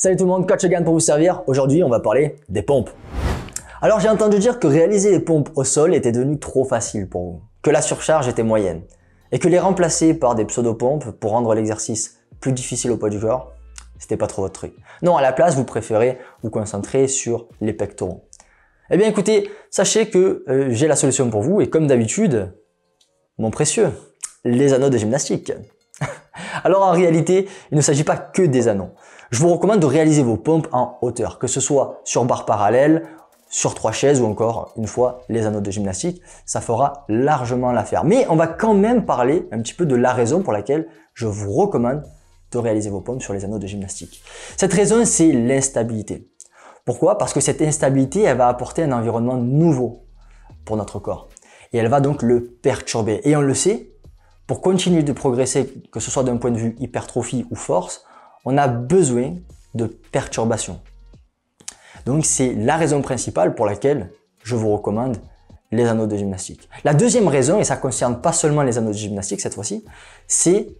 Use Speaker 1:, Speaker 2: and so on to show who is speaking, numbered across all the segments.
Speaker 1: Salut tout le monde, Coach Egan pour vous servir. Aujourd'hui, on va parler des pompes. Alors, j'ai entendu dire que réaliser les pompes au sol était devenu trop facile pour vous, que la surcharge était moyenne et que les remplacer par des pseudo-pompes pour rendre l'exercice plus difficile au poids du corps, c'était pas trop votre truc. Non, à la place, vous préférez vous concentrer sur les pectoraux. Eh bien, écoutez, sachez que j'ai la solution pour vous et comme d'habitude, mon précieux, les anneaux de gymnastique. Alors en réalité, il ne s'agit pas que des anneaux. Je vous recommande de réaliser vos pompes en hauteur, que ce soit sur barre parallèle, sur 3 chaises ou encore une fois les anneaux de gymnastique, ça fera largement l'affaire. Mais on va quand même parler un petit peu de la raison pour laquelle je vous recommande de réaliser vos pompes sur les anneaux de gymnastique. Cette raison, c'est l'instabilité. Pourquoi? Parce que cette instabilité, elle va apporter un environnement nouveau pour notre corps et elle va donc le perturber. Et on le sait, pour continuer de progresser, que ce soit d'un point de vue hypertrophie ou force, on a besoin de perturbation. Donc c'est la raison principale pour laquelle je vous recommande les anneaux de gymnastique. La deuxième raison, et ça ne concerne pas seulement les anneaux de gymnastique cette fois-ci, c'est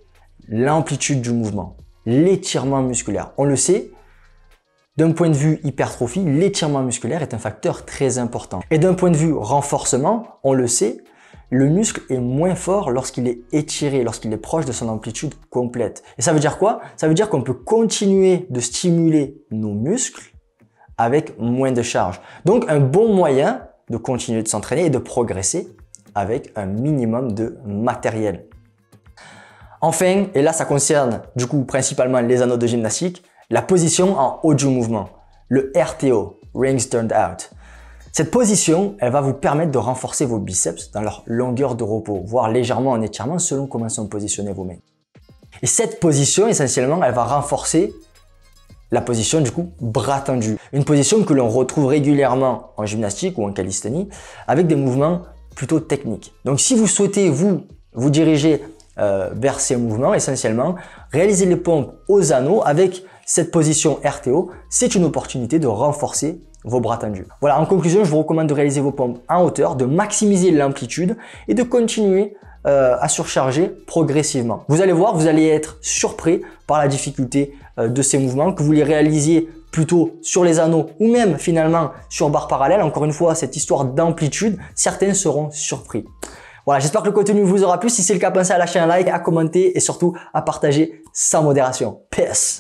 Speaker 1: l'amplitude du mouvement, l'étirement musculaire. On le sait, d'un point de vue hypertrophie, l'étirement musculaire est un facteur très important. Et d'un point de vue renforcement, on le sait, le muscle est moins fort lorsqu'il est étiré, lorsqu'il est proche de son amplitude complète. Et ça veut dire quoi? Ça veut dire qu'on peut continuer de stimuler nos muscles avec moins de charge. Donc un bon moyen de continuer de s'entraîner et de progresser avec un minimum de matériel. Enfin, et là ça concerne du coup principalement les anneaux de gymnastique, la position en haut du mouvement, le RTO, Rings Turned Out. Cette position, elle va vous permettre de renforcer vos biceps dans leur longueur de repos, voire légèrement en étirement selon comment sont positionnées vos mains. Et cette position, essentiellement, elle va renforcer la position du coup bras tendu. Une position que l'on retrouve régulièrement en gymnastique ou en calisthénie avec des mouvements plutôt techniques. Donc si vous souhaitez vous diriger vers ces mouvements, essentiellement, réaliser les pompes aux anneaux avec cette position RTO, c'est une opportunité de renforcer vos bras tendus. Voilà, en conclusion, je vous recommande de réaliser vos pompes en hauteur, de maximiser l'amplitude et de continuer à surcharger progressivement. Vous allez voir, vous allez être surpris par la difficulté de ces mouvements, que vous les réalisiez plutôt sur les anneaux ou même finalement sur barre parallèle. Encore une fois, cette histoire d'amplitude, certains seront surpris. Voilà, j'espère que le contenu vous aura plu. Si c'est le cas, pensez à lâcher un like, à commenter et surtout à partager sans modération. Peace!